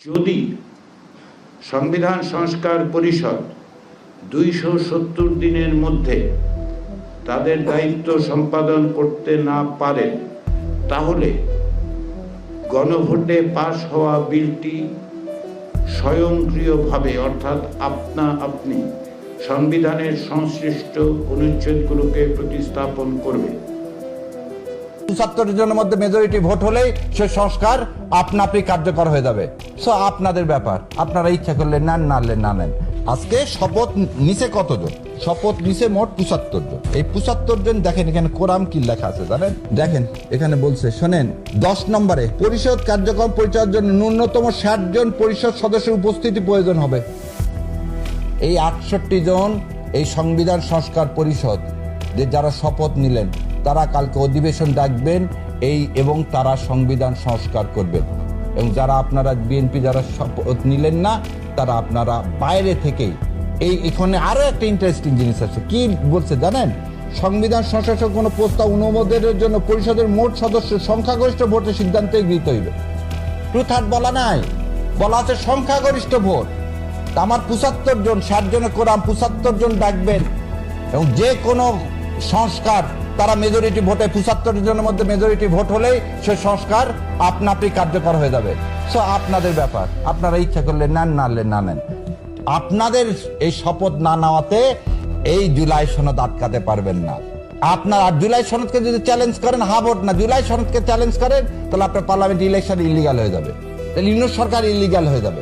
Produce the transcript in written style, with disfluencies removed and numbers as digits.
যদি সংবিধান সংস্কার পরিষদ 270 দিনের মধ্যে তাদের দায়িত্ব সম্পাদন করতে না পারে, তাহলে গণভোটে পাশ হওয়া বিলটি স্বয়ংক্রিয়ভাবে অর্থাৎ আপনি সংবিধানের সংশ্লিষ্ট অনুচ্ছেদগুলোকে প্রতিস্থাপন করবে। ৭৫ জনের মধ্যে মেজরিটি ভোট হলেই সে সংস্কার আপনা আপনি কার্যকর হয়ে যাবে। সো আপনাদের ব্যাপার, আপনারা ইচ্ছা করলে নেন, না নেন। আজকে শপথ নিচে কতজন? শপথ নিচে মোট ৭৫ জন। এই ৭৫ জন দেখেন এখানে কোরাম কি লেখা আছে জানেন? দেখেন এখানে বলছে, শোনেন 10 নম্বরে পরিষদ কার্যক্রম পরিচালনার জন্য ন্যূনতম 60 জন পরিষদ সদস্যের উপস্থিতি প্রয়োজন হবে। এই 68 জন এই সংবিধান সংস্কার পরিষদ যে যারা শপথ নিলেন তারা কালকে অধিবেশন ডাকবেন এবং তারা সংবিধান সংস্কার করবেন। এবং যারা আপনারা বিএনপি যারা শপথ নিলেন না তারা আপনারা বাইরে থেকেই এখানে আরো একটা ইন্টারেস্টিং জিনিস আছে। কি বলছে জানেন? সংবিধান সংশোধন কোনো প্রস্তাব অনুমোদনের জন্য পরিষদের মোট সদস্যের সংখ্যাগরিষ্ঠ ভোটের সিদ্ধান্তে গৃহীত হইবে। 2/3 বলা নাই, বলা আছে সংখ্যাগরিষ্ঠ ভোট। আমার 75 জন, 60 জনের কোরাম 75 জন ডাকবেন এবং যে কোনো সংস্কার তারা মেজরিটি ভোটে 75 জনের মধ্যে মেজরিটি ভোট হলেই সে সংস্কার আপনা আপনি কার্যকর হয়ে যাবে। সো আপনাদের ব্যাপার, আপনারা ইচ্ছা করলে নেন, না নেন। আপনাদের এই শপথ না নেওয়াতে এই জুলাই সনদ আটকাতে পারবেন না। আপনার আর জুলাই সনদকে যদি চ্যালেঞ্জ করেন, ভোট না, জুলাই সনদকে চ্যালেঞ্জ করেন, তাহলে আপনার পার্লামেন্ট ইলেকশন ইলিগাল হয়ে যাবে, তাহলে ইউনিট সরকার ইলিগাল হয়ে যাবে।